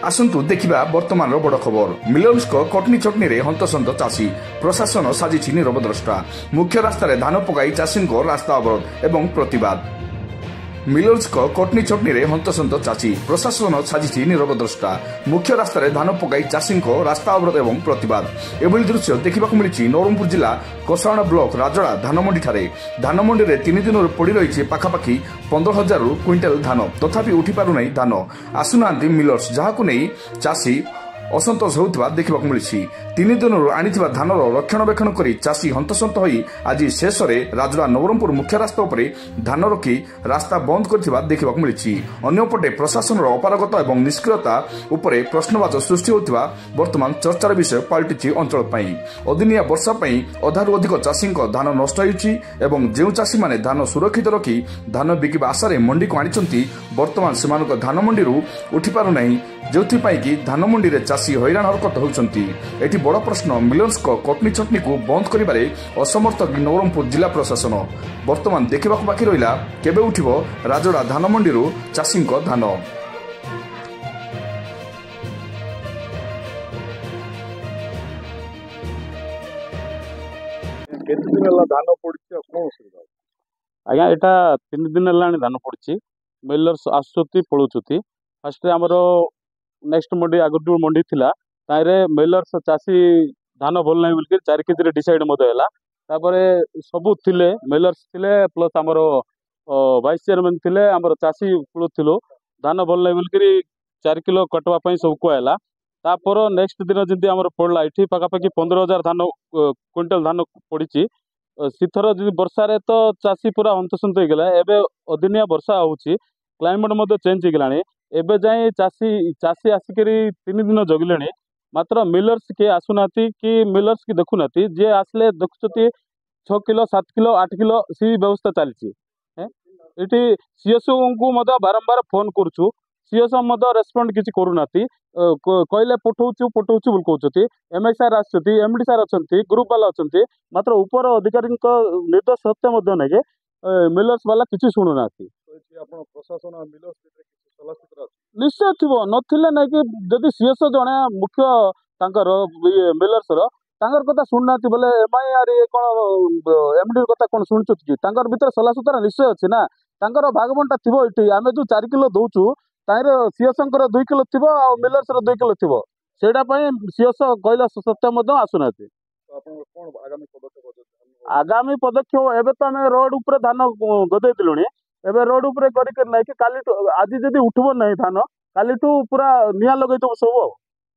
आसतु देखा बर्तमान बड़ खबर मिलन्स कटनी चटनी रे हंतसंत चाषी प्रशासन साजिछि नीरव द्रष्टा मुख्य रास्तार धान पकाई चाषी रास्ता अवरोध एवं प्रतिवाद मिलन्स कटनी चटनी रे हंतसंत चाषी प्रशासन साजिछि नीरव द्रष्टा मुख्य रास्तार धान पकाई चाषी रास्ता अवरोध एवं प्रतिवाद एभली दृश्य देखा मिली नवरंगपुर जिला कोसाण ब्लॉक राजड़ा धानमंडी ठारे धानमंडी रे 3 दिन पड़ी रही पाखापाखि 15,000 क्विंटाल धान तथापि उठी पारुना धान आसुना मिलर्स जहां नहीं चाषी असंतोष होता देखा मिली 3 दिन आनी धानर रक्षणाबेक्षण कर चाषी हंतसंत हो आज शेष में राजड़ा नवरंगपुर मुख्य रास्ता उपर धान रखी रास्ता बंद कर देखा मिली अंपटे प्रशासन अपारगता और निष्क्रियता उपर प्रश्नवाच सृष्टि होता बर्तमान चर्चार विषय पलटि अंचल अदिनिया वर्षा अधारू अधिक चाषी धान नष्ट हो जो चाषी मैंने धान सुरक्षित रखी धान बिकिबा आशार मंडी को आनी बर्तमान से धान मंडी उठी पारुना जो कि धान मंडी में चाषी हैरान हरकत होती बड़ प्रश्न मिलन्स कटनी चटनी को बंद कर असमर्थ नवरंगपुर जिला प्रशासन बर्तमान देखा बाकी रहा केबे उठिबो राजड़ा धान मंडी चाषी धान धान पड़ी आज्ञा एटा 3 दिन है धान पड़ी मिलर्स आसुति पलुचुति फास्ट आमर नेक्स्ट मंडी आगु जो मंडी थिला तारे मिलर्स चाषी धान भल ना बोल 4 केजी डिसाइड सबू थिले मिलर्स थिले प्लस आमर वाइस चेयरमैन थिले आमर चाषी पलुथिलु धान भल ना बोल 4 किलो कटवा सब कहला तापर नेक्स्ट दिन जमी आमर पड़ा ये पाखापाखि 15,000 धान क्विंटाल धान पड़ी सीथर जी वर्षा तो चाषी पूरा हंतसंत हो गला एबे अदिनिया वर्षा होची क्लाइमेट चेंज हो गलानी एबे जाए चाषी चाषी आसिक 3 दिन जगिले मात्र मिलर्स के आसुना कि मिलर्स की देखुना जी आसले देखुं 6 किलो 7 किलो 8 किलो सी व्यवस्था चलती ये सीएसओ को बारंबार फोन करुचु सीएसओ रेस्पॉन्ड किसी करूना कहले पठाऊँ बोल कहते एमएसआर आसती एमडी सार अच्छा ग्रुप वाला अच्छा मात्र उपर अधिकारी निर्देश सत्य ना मिलर्स वाला किसी शुणुना निश्चय थी नथिले ना कि जदि सीएसओ जड़े मुख्य मिलर्स कथा शुणुना बोले एमआईआर ये कौन एमडी कथा कौन शुणुच कि भर सला सुतरा निश्चय अच्छी ना भागबंटा थी ये आम जो 4 किलो दौचु तार सीएसओ 2 किलो थी मिलर्स 2 किलो थी से सीएसओ कहला सत्य आसुना आगामी पदक्षेप एवं तो आम रोड उपर धान गदे दिलुणी एवं रोड उपर काली आज जदि उठब ना धान काली पूरा निया लगे सब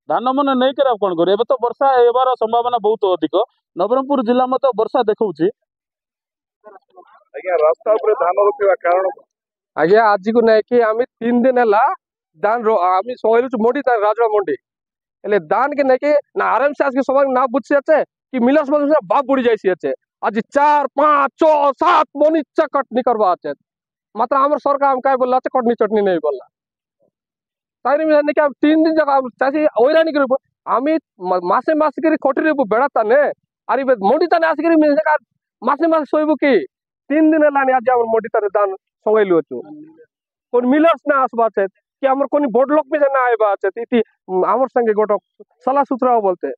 धान मन नहीं कर कौन कर तो वर्षा होबार संभावना बहुत अधिक नवरंगपुर जिला मत वर्षा देखा रास्ता धान रखा कारण आज्ञा आज को नहीं कि आम 3 दिन है धान आम सहलु मंडी राजड़ा मंडी हेले धान के नहीं कि ना आराम से आज के समय ना बुझी अच्छे कि मिलर्स बाप बुड़ी जाइए अच्छे आज 4 5 6 7 मन इच्छा कटनी करवा अच्छे मात्र आम सरकार हम क्या बोला कटनी चटनी नहीं बोला ताई 3 दिन जगह चाषी हैरानी कर आम मसे मस खटी बेड़ा ताने अरे मंडी ताने आसिक मसे मस शोब कि 3 दिन है आज आम मंडी ताने धान संगलु अच्छु कौन मिलर्स ना आसवा कि आम कोई बड़ लोक भी ना आवा अच्छे आमर संगे गोट सला सुतरा बोलते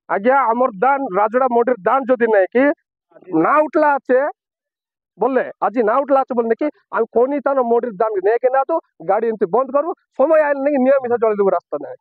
आज्ञा आमर दान राजड़ा मंडी दान जदि नहीं कि ना उठला अच्छे बोले आज ना उठला अच्छे बोलने कि आम कौन तान मंडी दान नहीं कि ना तो गाड़ी एमती बंद करूँ समय आए नहीं नियमित चल रास्ता नहीं